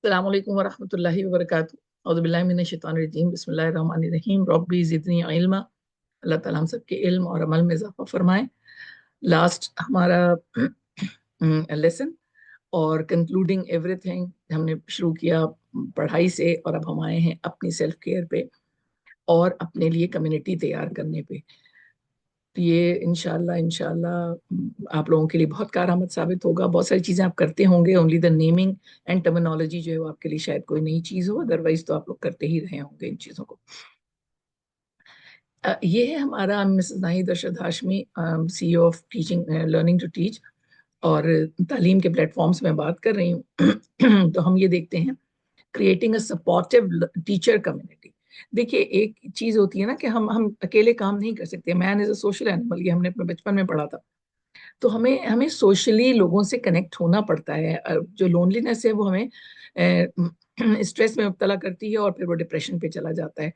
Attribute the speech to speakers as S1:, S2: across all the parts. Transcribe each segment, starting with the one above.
S1: अस्सलामु अलैकुम वरहमतुल्लाहि वबरकातुहू। औज़ु बिल्लाहि मिनश शैतानिर रजीम। बिस्मिल्लाहिर रहमानिर रहीम। रब्बी ज़िदनी इल्मा। अल्लाह ताला हम सबके इल्म और अमल में इज़ाफ़ा फरमाए। लास्ट हमारा लेसन और कंक्लूडिंग एवरीथिंग हमने शुरू किया पढ़ाई से, और अब हम आए हैं अपनी सेल्फ केयर पे और अपने लिए कम्युनिटी तैयार करने पे। तो ये इंशाल्लाह इंशाल्लाह आप लोगों के लिए बहुत कारआमद साबित होगा। बहुत सारी चीज़ें आप करते होंगे, only the naming and terminology जो है वो आपके लिए शायद कोई नई चीज़ हो, अदरवाइज तो आप लोग करते ही रहे होंगे इन चीज़ों को। ये है हमारा Mrs Nahid Arshad Hashmi, CEO of teaching learning to teach, और तालीम के प्लेटफॉर्म्स में बात कर रही हूँ। तो हम ये देखते हैं creating a supportive teacher community. देखिए, एक चीज होती है ना कि हम अकेले काम नहीं कर सकते। Man is a social animal, ये हमने अपने बचपन में पढ़ा था। तो हमें हमें सोशली लोगों से कनेक्ट होना पड़ता है। जो लोनलीनेस है वो हमें स्ट्रेस में मुब्तला करती है और फिर वो डिप्रेशन पे चला जाता है।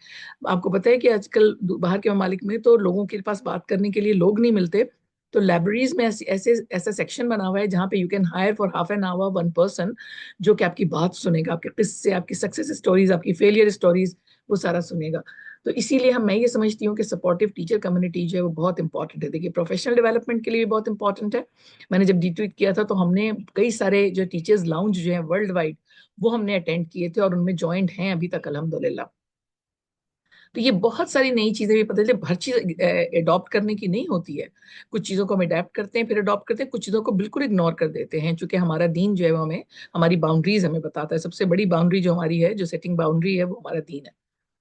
S1: आपको पता है कि आजकल बाहर के ममालिक में तो लोगों के पास बात करने के लिए लोग नहीं मिलते। तो लाइब्रेरीज में ऐसा सेक्शन बना हुआ है जहाँ पे you can hire for half an hour one person, जो कि आपकी बात सुनेगा, आपके किस्से, आपकी सक्सेस स्टोरीज, आपकी फेलियर स्टोरीज, वो सारा सुनेगा। तो इसीलिए मैं ये समझती हूँ कि सपोर्टिव टीचर कम्युनिटी जो है वो बहुत इंपॉर्टेंट है। देखिए, प्रोफेशनल डेवलपमेंट के लिए भी बहुत इंपॉर्टेंट है। मैंने जब डिट्वीट किया था तो हमने कई सारे जो टीचर्स लाउंज जो है वर्ल्ड वाइड, वो हमने अटेंड किए थे और उनमें ज्वाइंट हैं अभी तक अल्हम्दुलिल्लाह। तो ये बहुत सारी नई चीजें भी पता चले। हर चीज अडॉप्ट करने की नहीं होती है। कुछ चीजों को हम अडेप्ट करते हैं, फिर अडॉप्ट करते हैं, कुछ चीजों को बिल्कुल इग्नोर कर देते हैं, क्योंकि हमारा दीन जो है वो हमें हमारी बाउंड्रीज हमें बताता है। सबसे बड़ी बाउंड्री जो हमारी है, जो सेटिंग बाउंड्री है, वो हमारा दीन है,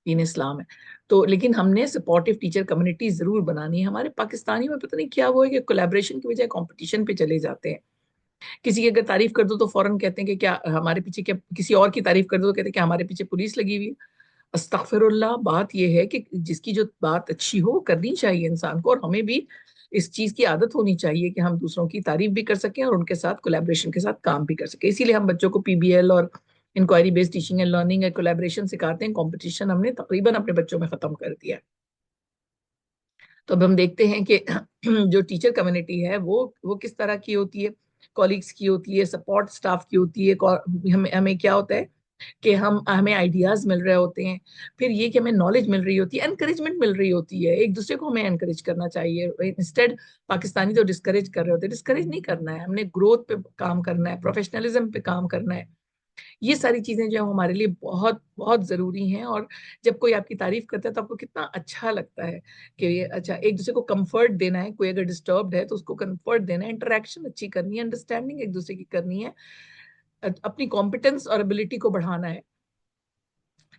S1: दीन इस्लाम है। तो लेकिन हमने सपोर्टिव टीचर कम्युनिटी जरूर बनानी है। हमारे पाकिस्तानी में पता नहीं क्या वो है कि कोलैबोरेशन की बजाय कंपटीशन पे चले जाते हैं। किसी की अगर तारीफ कर दो तो फौरन कहते हैं कि क्या हमारे पीछे, क्या किसी और की तारीफ कर दो तो कहते हैं कि हमारे पीछे पुलिस लगी हुई है। अस्तगफिरुल्लाह। बात यह है कि जिसकी जो बात अच्छी हो करनी चाहिए इंसान को, और हमें भी इस चीज की आदत होनी चाहिए कि हम दूसरों की तारीफ भी कर सकें और उनके साथ कोलैबोरेशन के साथ काम भी कर सकें। इसीलिए हम बच्चों को PBL और inquiry based teaching and learning and collaboration सिखाते हैं। कंपटीशन हमने तकरीबन अपने बच्चों में खत्म कर दिया है। तो अब हम देखते हैं कि जो टीचर कम्युनिटी है वो किस तरह की होती है। कॉलीग्स की होती है, सपोर्ट स्टाफ की होती है। हमें हमें क्या होता है कि हमें आइडियाज मिल रहे होते हैं। फिर ये कि हमें नॉलेज मिल रही होती है, एनकरेजमेंट मिल रही होती है। एक दूसरे को हमें एनकरेज करना चाहिए। इंस्टेड पाकिस्तानी तो डिस्करेज कर रहे होते हैं। डिस्करेज नहीं करना है, हमने ग्रोथ पे काम करना है, प्रोफेशनलिज्म पे काम करना है। ये सारी चीजें जो है हमारे लिए बहुत बहुत जरूरी हैं। और जब कोई आपकी तारीफ करता है तो आपको कितना अच्छा लगता है कि ये अच्छा, एक दूसरे को कंफर्ट देना है। कोई अगर डिस्टर्ब्ड है तो उसको कंफर्ट देना है, इंटरेक्शन अच्छी करनी है, अंडरस्टैंडिंग एक दूसरे की करनी है, अपनी कॉम्पिटेंस और एबिलिटी को बढ़ाना है।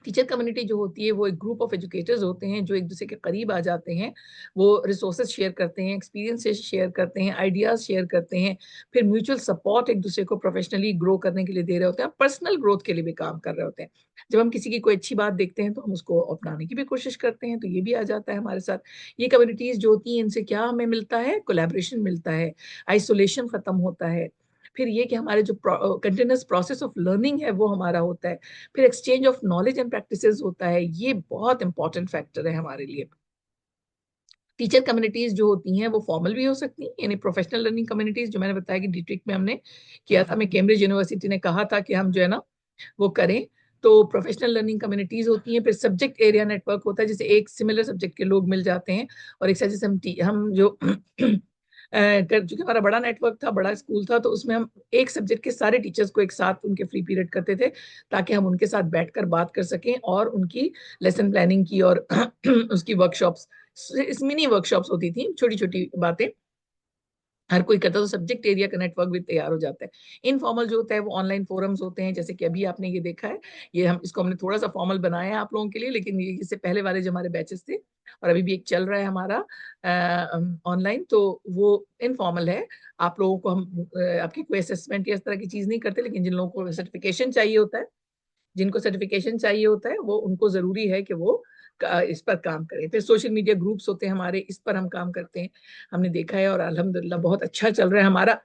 S1: टीचर कम्युनिटी जो होती है वो एक ग्रुप ऑफ एजुकेटर्स होते हैं जो एक दूसरे के करीब आ जाते हैं। वो रिसोर्सेज शेयर करते हैं, एक्सपीरियंसेस शेयर करते हैं, आइडियाज शेयर करते हैं। फिर म्यूचुअल सपोर्ट एक दूसरे को प्रोफेशनली ग्रो करने के लिए दे रहे होते हैं, पर्सनल ग्रोथ के लिए भी काम कर रहे होते हैं। जब हम किसी की कोई अच्छी बात देखते हैं तो हम उसको अपनाने की भी कोशिश करते हैं, तो ये भी आ जाता है हमारे साथ। ये कम्युनिटीज जो होती हैं, इनसे क्या हमें मिलता है? कोलैबोरेशन मिलता है, आइसोलेशन खत्म होता है। फिर ये कि हमारे जो कंटिन्यूस प्रोसेस ऑफ लर्निंग है वो हमारा होता है। फिर exchange of knowledge and practices होता है। ये बहुत इंपॉर्टेंट फैक्टर है हमारे लिए। टीचर कम्युनिटीज जो होती हैं वो फॉर्मल भी हो सकती हैं, यानी प्रोफेशनल लर्निंग कम्युनिटीज, जो मैंने बताया कि डीट्रिक में हमने किया था। हमें कैम्ब्रिज यूनिवर्सिटी ने कहा था कि हम जो है ना वो करें। तो प्रोफेशनल लर्निंग कम्युनिटीज होती हैं। फिर सब्जेक्ट एरिया नेटवर्क होता है, जैसे एक सिमिलर सब्जेक्ट के लोग मिल जाते हैं। और एक साथ जैसे हम जो चूंकि हमारा बड़ा नेटवर्क था, बड़ा स्कूल था, तो उसमें हम एक सब्जेक्ट के सारे टीचर्स को एक साथ उनके फ्री पीरियड करते थे, ताकि हम उनके साथ बैठकर बात कर सकें और उनकी लेसन प्लानिंग की और उसकी वर्कशॉप्स, इस मिनी वर्कशॉप्स होती थी, छोटी छोटी बातें हर कोई करता, तो सब्जेक्ट एरिया का नेटवर्क भी तैयार हो जाता है। इनफॉर्मल जो होता है वो ऑनलाइन फोरम्स होते हैं, जैसे कि अभी आपने ये देखा है। ये हम इसको हमने थोड़ा सा फॉर्मल बनाया है आप लोगों के लिए, लेकिन ये इससे पहले वाले जो हमारे बैचेस थे, और अभी भी एक चल रहा है हमारा ऑनलाइन, तो वो इनफॉर्मल है। आप लोगों को हम आपकी कोई असेसमेंट या इस तरह की चीज नहीं करते, लेकिन जिन लोगों को सर्टिफिकेशन चाहिए होता है, जिनको सर्टिफिकेशन चाहिए होता है, वो उनको जरूरी है कि वो इस पर काम करें। फिर सोशल मीडिया ग्रुप्स होते हैं हमारे, इस पर हम काम करते हैं। हमने देखा है और अल्हम्दुलिल्लाह बहुत अच्छा चल रहा है हमारा।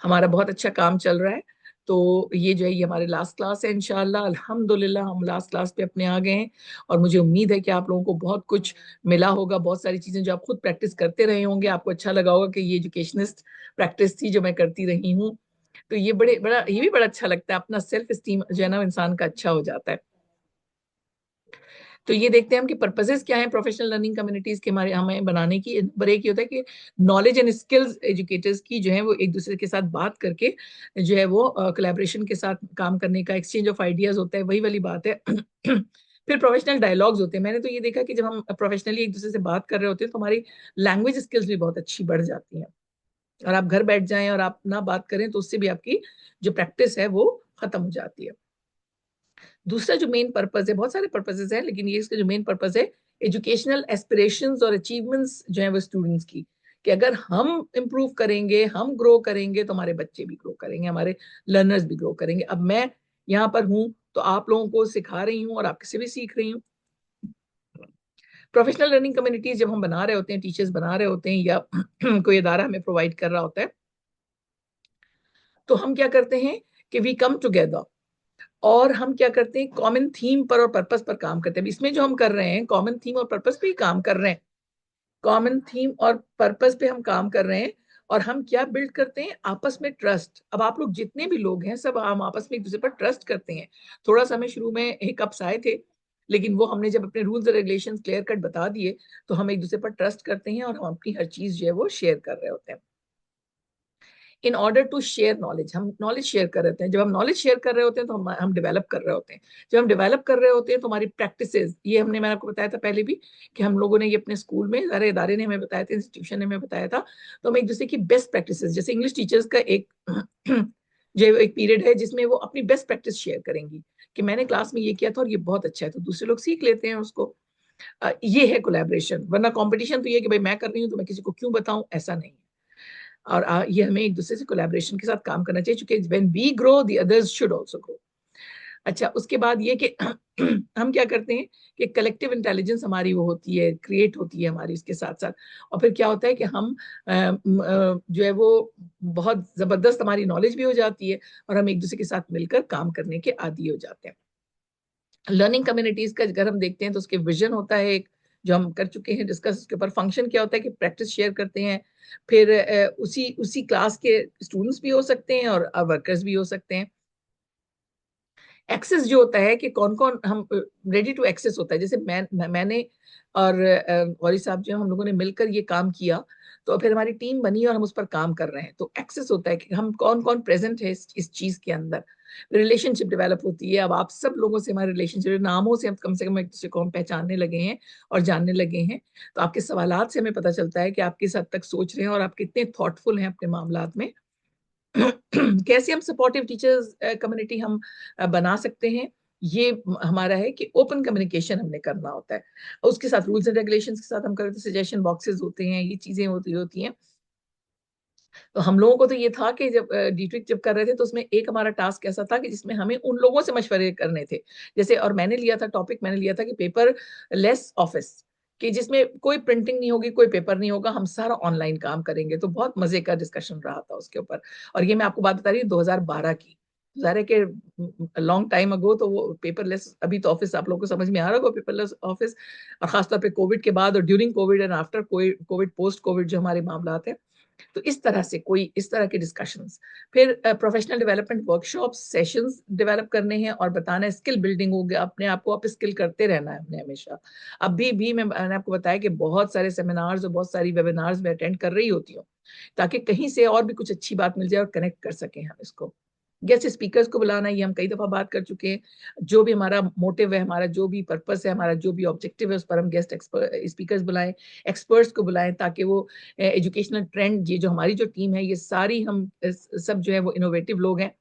S1: हमारा बहुत अच्छा काम चल रहा है। तो ये जो है ये हमारे लास्ट क्लास है। इंशाल्लाह अल्हम्दुलिल्लाह हम लास्ट क्लास पे अपने आ गए हैं, और मुझे उम्मीद है कि आप लोगों को बहुत कुछ मिला होगा। बहुत सारी चीजें जो आप खुद प्रैक्टिस करते रहे होंगे, आपको अच्छा लगा होगा कि ये एजुकेशनिस्ट प्रैक्टिस थी जो मैं करती रही हूँ। तो ये भी बड़ा अच्छा लगता है, अपना सेल्फ स्टीम जो है ना इंसान का अच्छा हो जाता है। तो ये देखते हैं हम कि पर्पसेस क्या है प्रोफेशनल लर्निंग कम्युनिटीज के हमारे हमें बनाने की। नंबर एक ये होता है कि नॉलेज एंड स्किल्स एजुकेटर्स की जो है वो एक दूसरे के साथ बात करके जो है वो कोलैबोरेशन के साथ काम करने का एक्सचेंज ऑफ आइडियाज होता है, वही वाली बात है। फिर प्रोफेशनल डायलॉग्स होते हैं। मैंने तो ये देखा कि जब हम प्रोफेशनली एक दूसरे से बात कर रहे होते हैं तो हमारी लैंग्वेज स्किल्स भी बहुत अच्छी बढ़ जाती हैं। और आप घर बैठ जाएं और आप ना बात करें तो उससे भी आपकी जो प्रैक्टिस है वो खत्म हो जाती है। दूसरा जो मेन पर्पज है, बहुत सारे पर्पजेस हैं लेकिन ये इसका जो मेन पर्पज है, एजुकेशनल एस्पिरेशंस और अचीवमेंट्स जो है वो स्टूडेंट्स की, कि अगर हम इम्प्रूव करेंगे, हम ग्रो करेंगे तो हमारे बच्चे भी ग्रो करेंगे, हमारे लर्नर्स भी ग्रो करेंगे। अब मैं यहाँ पर हूँ तो आप लोगों को सिखा रही हूँ और आपसे भी सीख रही हूँ। प्रोफेशनल लर्निंग कम्युनिटीज जब हम बना रहे होते हैं, टीचर्स बना रहे होते हैं या कोई अदारा हमें प्रोवाइड कर रहा होता है, तो हम क्या करते हैं कि वी कम टुगेदर और हम क्या करते हैं, कॉमन थीम पर और पर्पस पर काम करते हैं। इसमें जो हम कर रहे हैं कॉमन थीम और पर्पस पे ही काम कर रहे हैं, कॉमन थीम और पर्पस पे हम काम कर रहे हैं। और हम क्या बिल्ड करते हैं, आपस में ट्रस्ट। अब आप लोग जितने भी लोग हैं सब हम आपस में एक दूसरे पर ट्रस्ट करते हैं। थोड़ा सा हमें शुरू में हिकअप्स आए थे, लेकिन वो हमने जब अपने रूल्स और रेगुलेशंस क्लियर कट बता दिए तो हम एक दूसरे पर ट्रस्ट करते हैं और हम अपनी हर चीज जो है वो शेयर कर रहे होते हैं। In order to share knowledge, हम नॉलेज शेयर कर रहे होते हैं। जब हम नॉलेज शेयर कर रहे होते हैं तो हम डेवलप कर रहे होते हैं। जब हम डेवलप कर रहे होते हैं तो हमारी प्रैक्टिसेस, ये मैंने आपको बताया था पहले भी कि हम लोगों ने ये अपने स्कूल में, सारे इदारे ने हमें बताया था, इंस्टीट्यूशन ने हमें बताया था। तो हम एक दूसरे की बेस्ट प्रैक्टिसेस, जैसे इंग्लिश टीचर्स का एक जो एक पीरियड है जिसमें वो अपनी बेस्ट प्रैक्टिस शेयर करेंगी कि मैंने क्लास में ये किया था और ये बहुत अच्छा है, तो दूसरे लोग सीख लेते हैं उसको। ये है कोलैबोरेशन। वरना कंपटीशन तो ये है कि भाई मैं कर रही हूँ तो मैं किसी को क्यों बताऊं, ऐसा नहीं है। और ये हमें एक दूसरे से कोलैबोरेशन के साथ काम करना चाहिए, क्योंकि when we grow the others should also grow. अच्छा, उसके बाद ये कि हम क्या करते हैं कि कलेक्टिव इंटेलिजेंस हमारी वो होती है, क्रिएट होती है हमारी उसके साथ साथ। और फिर क्या होता है कि हम जो है वो बहुत जबरदस्त हमारी नॉलेज भी हो जाती है और हम एक दूसरे के साथ मिलकर काम करने के आदी हो जाते हैं। लर्निंग कम्युनिटीज का अगर हम देखते हैं तो उसके विजन होता है एक, जो हम कर चुके हैं डिस्कस। उसके ऊपर फंक्शन क्या होता है कि प्रैक्टिस शेयर करते हैं। फिर उसी उसी क्लास के स्टूडेंट्स भी हो सकते हैं और वर्कर्स भी हो सकते हैं। एक्सेस जो होता है कि कौन कौन हम रेडी टू एक्सेस होता है, जैसे मैंने और गौरी साहब जो हम लोगों ने मिलकर ये काम किया, तो फिर हमारी टीम बनी और हम उस पर काम कर रहे हैं। तो एक्सेस होता है कि हम कौन कौन प्रेजेंट है इस चीज के अंदर। रिलेशनशिप डेवलप होती है। अब आप सब लोगों से हमारे रिलेशनशिप, नामों से हम कम से कम एक दूसरे को हम पहचानने लगे हैं और जानने लगे हैं। तो आपके सवालात से हमें पता चलता है कि आप किस हद तक सोच रहे हैं और आप कितने थॉटफुल हैं अपने मामलात में। कैसे हम सपोर्टिव टीचर्स कम्युनिटी हम बना सकते हैं, ये हमारा है कि ओपन कम्युनिकेशन हमने करना होता है। उसके साथ रूल्स एंड रेगुलेशंस के साथ हम करते, सजेशन बॉक्सेस होते हैं, ये चीजें होती हैं। तो हम लोगों को तो ये था कि जब डीट्रिक जब कर रहे थे तो उसमें एक हमारा टास्क ऐसा था कि जिसमें हमें उन लोगों से मशवरे करने थे। जैसे, और मैंने लिया था टॉपिक, मैंने लिया था कि पेपर लेस ऑफिस, कि जिसमें कोई प्रिंटिंग नहीं होगी, कोई पेपर नहीं होगा, हम सारा ऑनलाइन काम करेंगे। तो बहुत मजे का डिस्कशन रहा था उसके ऊपर। और ये मैं आपको बात बता रही हूँ 2012 की, ज़ाहिर है कि लॉन्ग टाइम अगो। तो वो पेपरलेस, अभी तो ऑफिस आप लोगों को समझ में आ रहा होगा पेपरलेस ऑफिस, और खासतौर पे कोविड के बाद और during Covid and after Covid, post Covid जो हमारे मामला हैं। तो इस तरह से कोई इस तरह के डिस्कशंस। फिर professional development workshop sessions develop करने हैं और बताना है, स्किल बिल्डिंग हो गया, अपने आप को आप स्किल करते रहना है हमने हमेशा। अभी भी मैंने आपको बताया कि बहुत सारे सेमिनार्स और बहुत सारी वेबिनार्स में अटेंड कर रही होती हूँ, ताकि कहीं से और भी कुछ अच्छी बात मिल जाए और कनेक्ट कर सकें हम इसको। गेस्ट स्पीकर्स को बुलाना, ये हम कई दफा बात कर चुके हैं। जो भी हमारा मोटिव है, हमारा जो भी पर्पस है, हमारा जो भी ऑब्जेक्टिव है, उस पर हम गेस्ट स्पीकर्स बुलाएं, एक्सपर्ट्स को बुलाएं, ताकि वो एजुकेशनल ट्रेंड, ये जो हमारी जो टीम है, ये सारी हम सब जो है वो इनोवेटिव लोग हैं,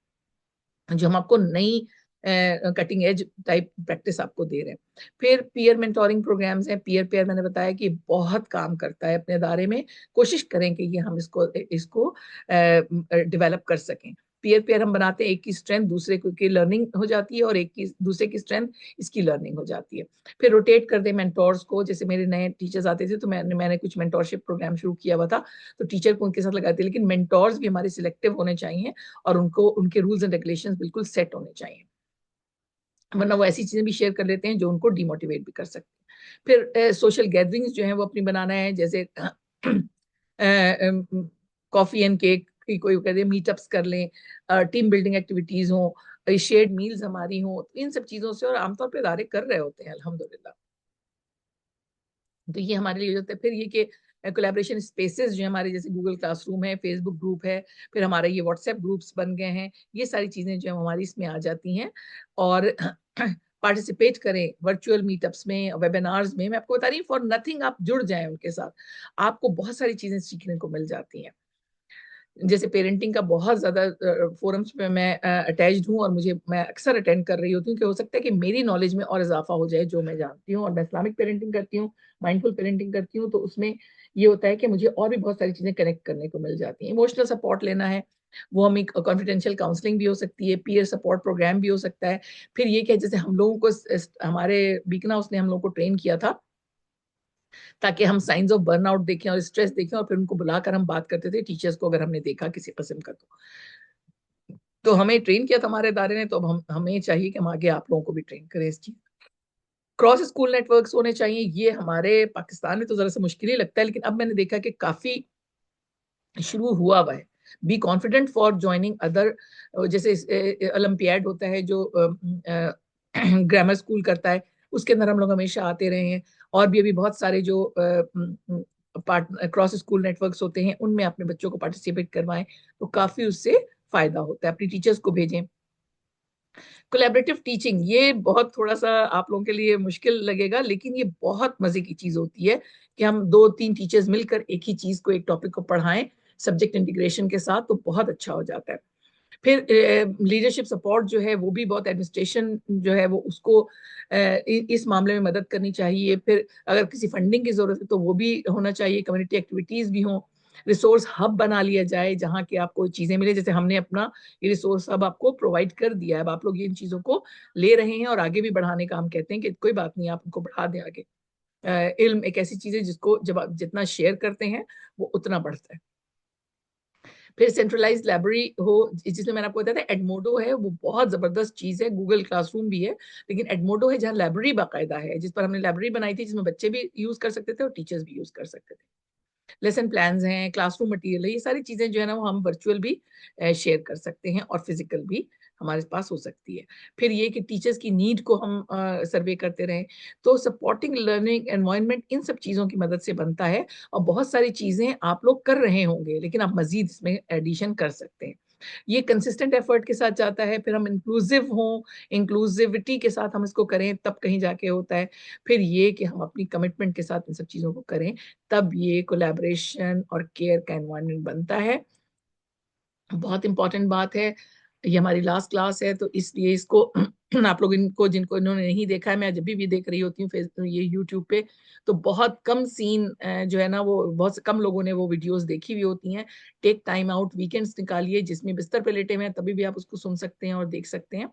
S1: जो हम आपको नई कटिंग एज टाइप प्रैक्टिस आपको दे रहे हैं। फिर पीयर मेंटोरिंग प्रोग्राम्स हैं। पीयर पेयर मैंने बताया कि बहुत काम करता है अपने अदारे में। कोशिश करें कि ये हम इसको इसको डेवलप कर सकें। पीयर पेयर हम बनाते हैं, एक की स्ट्रेंथ दूसरे को की लर्निंग हो जाती है और एक की दूसरे की स्ट्रेंथ इसकी लर्निंग हो जाती है। फिर रोटेट कर दे मेंटोर्स को। जैसे मेरे नए टीचर्स आते थे तो मैंने कुछ मेंटोरशिप प्रोग्राम शुरू किया हुआ था, तो टीचर को उनके साथ लगाते, लेकिन मेंटोर्स भी हमारे सिलेक्टिव होने चाहिए और उनको उनके रूल्स एंड रेगुलेशंस बिल्कुल सेट होने चाहिए, वरना वो ऐसी चीजें भी शेयर कर लेते हैं जो उनको डिमोटिवेट भी कर सकते हैं। फिर सोशल गैदरिंग्स जो है वो अपनी बनाना है, जैसे कॉफी एंड केक की कोई कहते हैं मीटअप्स कर लें, टीम बिल्डिंग एक्टिविटीज हों, शेयर्ड मील्स हमारी हों, इन सब चीज़ों से और आमतौर पे इदारे कर रहे होते हैं अल्हम्दुलिल्लाह। तो ये हमारे लिए हो जाता है। फिर ये कि कोलैबोरेशन स्पेसेस जो है हमारे, जैसे गूगल क्लासरूम है, फेसबुक ग्रुप है, फिर हमारा ये व्हाट्सएप ग्रुप्स बन गए हैं, ये सारी चीज़ें जो है हमारी इसमें आ जाती हैं। और पार्टिसिपेट करें वर्चुअल मीटअप्स में, वेबिनार्स में। मैं आपको बता रही हूँ, फॉर नथिंग आप जुड़ जाएं उनके साथ, आपको बहुत सारी चीज़ें सीखने को मिल जाती हैं। जैसे पेरेंटिंग का बहुत ज़्यादा फोरम्स में मैं अटैच्ड हूँ और मैं अक्सर अटेंड कर रही होती हूँ कि हो सकता है कि मेरी नॉलेज में और इजाफा हो जाए जो मैं जानती हूँ। और मैं इस्लामिक पेरेंटिंग करती हूँ, माइंडफुल पेरेंटिंग करती हूँ, तो उसमें ये होता है कि मुझे और भी बहुत सारी चीज़ें कनेक्ट करने को मिल जाती हैं। इमोशनल सपोर्ट लेना है, वो हमें कॉन्फिडेंशियल काउंसलिंग भी हो सकती है, पीयर सपोर्ट प्रोग्राम भी हो सकता है। फिर ये कि जैसे हम लोगों को हमारे बीकना उसने हम लोगों को ट्रेन किया था ताकि हम साइंस ऑफ बर्नआउट देखें और स्ट्रेस देखें, और फिर उनको बुलाकर हम बात करते थे टीचर्स को, अगर हमने देखा किसी किस्म का। तो हमें ट्रेन किया था हमारे इदारे ने, तो अब हमें चाहिए कि हम आगे आप लोगों को भी ट्रेन करें इस चीज। क्रॉस स्कूल नेटवर्क्स होने चाहिए, ये हमारे पाकिस्तान में तो जरा सा मुश्किल ही लगता है, लेकिन अब मैंने देखा कि काफी शुरू हुआ हुआ है। Be confident for joining other, जैसे ओलंपियाड होता है जो ग्रामर स्कूल करता है, उसके अंदर हम लोग हमेशा आते रहे हैं। और भी अभी बहुत सारे जो क्रॉस स्कूल नेटवर्क्स होते हैं, उनमें अपने बच्चों को पार्टिसिपेट करवाएं, तो काफी उससे फायदा होता है। अपनी टीचर्स को भेजें। कोलैबोरेटिव टीचिंग, ये बहुत थोड़ा सा आप लोगों के लिए मुश्किल लगेगा, लेकिन ये बहुत मजे की चीज होती है कि हम 2-3 टीचर्स मिलकर एक ही चीज को, एक टॉपिक को पढ़ाएं सब्जेक्ट इंटीग्रेशन के साथ, तो बहुत अच्छा हो जाता है। फिर लीडरशिप सपोर्ट जो है वो भी बहुत, एडमिनिस्ट्रेशन जो है वो उसको इस मामले में मदद करनी चाहिए। फिर अगर किसी फंडिंग की जरूरत है तो वो भी होना चाहिए, कम्युनिटी एक्टिविटीज भी हों, रिसोर्स हब बना लिया जाए जहाँ की आपको चीजें मिले। जैसे हमने अपना ये रिसोर्स हब आपको प्रोवाइड कर दिया है, अब आप लोग इन चीजों को ले रहे हैं और आगे भी बढ़ाने का हम कहते हैं कि कोई बात नहीं, आप उनको बढ़ा दें आगे। इल्म एक ऐसी चीज है जिसको जब आप जितना शेयर करते हैं वो उतना बढ़ता है। फिर सेंट्रलाइज लाइब्रेरी हो, जिसमें मैंने आपको बताया था एडमोडो है, वो बहुत जबरदस्त चीज है। गूगल क्लासरूम भी है, लेकिन एडमोडो है जहाँ लाइब्रेरी बाकायदा है, जिस पर हमने लाइब्रेरी बनाई थी, जिसमें बच्चे भी यूज कर सकते थे और टीचर्स भी यूज कर सकते थे। लेसन प्लान्स हैं, क्लासरूम मटेरियल है, ये सारी चीजें जो है ना वो हम वर्चुअल भी शेयर कर सकते हैं और फिजिकल भी हमारे पास हो सकती है। फिर ये कि टीचर्स की नीड को हम सर्वे करते रहें। तो सपोर्टिंग लर्निंग एनवायरनमेंट इन सब चीज़ों की मदद से बनता है। और बहुत सारी चीज़ें आप लोग कर रहे होंगे, लेकिन आप मजीद इसमें एडिशन कर सकते हैं। ये कंसिस्टेंट एफर्ट के साथ जाता है। फिर हम इंक्लूसिव हों, इंक्लूसिविटी के साथ हम इसको करें, तब कहीं जाके होता है। फिर ये कि हम अपनी कमिटमेंट के साथ इन सब चीज़ों को करें, तब ये कोलैबोरेशन और केयर का एनवायरनमेंट बनता है। बहुत इंपॉर्टेंट बात है। ये हमारी लास्ट क्लास है, तो इसलिए इसको आप लोग इनको, जिनको इन्होंने नहीं देखा है, मैं जब भी देख रही होती हूँ ये यूट्यूब पे, तो बहुत कम सीन जो है ना वो बहुत कम लोगों ने वो वीडियोस देखी हुई होती हैं। टेक टाइम आउट, वीकेंड्स निकालिए, जिसमें बिस्तर पे लेटे हुए हैं तभी भी आप उसको सुन सकते हैं और देख सकते हैं।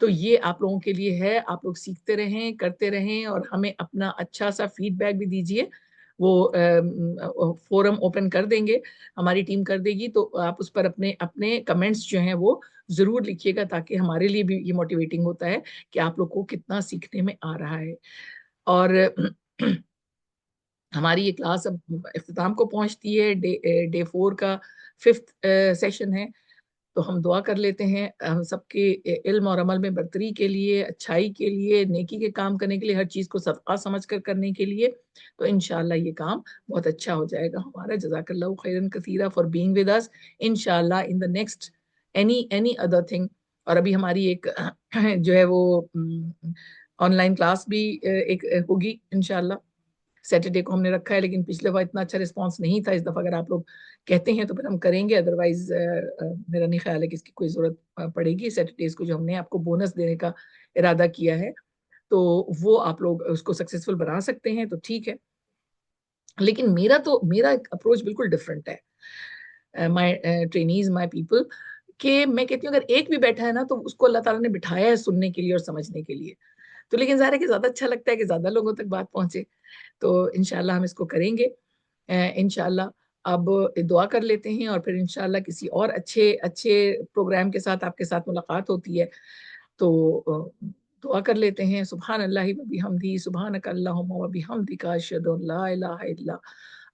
S1: तो ये आप लोगों के लिए है, आप लोग सीखते रहें, करते रहें, और हमें अपना अच्छा सा फीडबैक भी दीजिए। वो फोरम ओपन कर देंगे, हमारी टीम कर देगी, तो आप उस पर अपने अपने कमेंट्स जो हैं वो जरूर लिखिएगा, ताकि हमारे लिए भी ये मोटिवेटिंग होता है कि आप लोग को कितना सीखने में आ रहा है। और हमारी ये क्लास अब इख्तिताम को पहुंचती है। डे 4 का 5th सेशन है। तो हम दुआ कर लेते हैं हम सबके इल्म और अमल में बरतरी के लिए, अच्छाई के लिए, नेकी के काम करने के लिए, हर चीज़ को सदका समझ कर करने के लिए। तो इंशाल्लाह ये काम बहुत अच्छा हो जाएगा हमारा। जज़ाकल्लाहु खैरन कसीरा फॉर बीइंग विद अस। इंशाल्लाह in the next any any other thing. और अभी हमारी एक जो है वो ऑनलाइन क्लास भी एक होगी इंशाल्लाह। सैटरडे को हमने रखा है, लेकिन पिछले बार इतना अच्छा रिस्पांस नहीं था। इस दफा अगर आप लोग कहते हैं तो फिर हम करेंगे, अदरवाइज मेरा नहीं ख्याल है कि इसकी कोई जरूरत पड़ेगी। सैटरडेज को जो हमने आपको बोनस देने का इरादा किया है, तो वो आप लोग उसको सक्सेसफुल बना सकते हैं, तो ठीक है। लेकिन मेरा अप्रोच बिल्कुल डिफरेंट है। माय ट्रेनीज, माय पीपल, कि मैं कहती हूँ अगर एक भी बैठा है ना, तो उसको अल्लाह ताला ने बिठाया है सुनने के लिए और समझने के लिए। तो लेकिन ज़ाहिर है कि ज्यादा अच्छा लगता है कि ज्यादा लोगों तक बात पहुंचे। तो इंशाल्लाह हम इसको करेंगे। इंशाल्लाह अब दुआ कर लेते हैं, और फिर इंशाल्लाह किसी और अच्छे अच्छे प्रोग्राम के साथ आपके साथ मुलाकात होती है। तो दुआ कर लेते हैं। सुभान अल्लाहि व बिहम्दी, सुभानक अल्लाहुम्मा व बिहम्दिका, अशहदु अन ला इलाहा इल्ला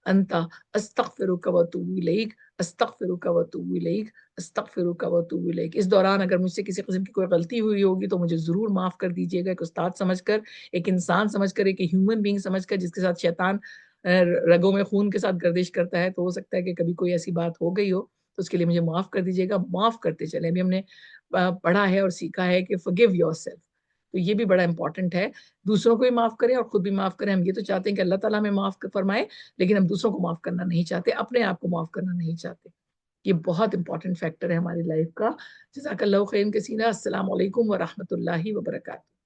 S1: अंता अस्तगफिरुका व अतूबु इलैक, अस्तगफिरुका व अतूबु इलैक, अस्तगफिरुका व अतूबु इलैक। इस दौरान अगर मुझसे किसी किस्म की कोई गलती हुई होगी तो मुझे ज़रूर माफ़ कर दीजिएगा, एक उस्ताद समझकर, एक इंसान समझकर, एक ह्यूमन बीइंग समझकर जिसके साथ शैतान रगों में खून के साथ गर्दिश करता है, तो हो सकता है कि कभी कोई ऐसी बात हो गई हो, तो उसके लिए मुझे माफ़ कर दीजिएगा, माफ़ करते चलें। अभी हमने पढ़ा है और सीखा है कि फ़ॉरगिव योरसेल्फ, तो ये भी बड़ा इम्पोर्टेंट है। दूसरों को भी माफ़ करें और खुद भी माफ़ करें। हम ये तो चाहते हैं कि अल्लाह ताला हमें माफ़ फरमाए, लेकिन हम दूसरों को माफ़ करना नहीं चाहते, अपने आप को माफ़ करना नहीं चाहते। ये बहुत इम्पोर्टेंट फैक्टर है हमारी लाइफ़ का। जज़ाकल्लाहु खैरन कसीरा। अस्सलामु अलैकुम व रहमतुल्लाहि व बरकातहू।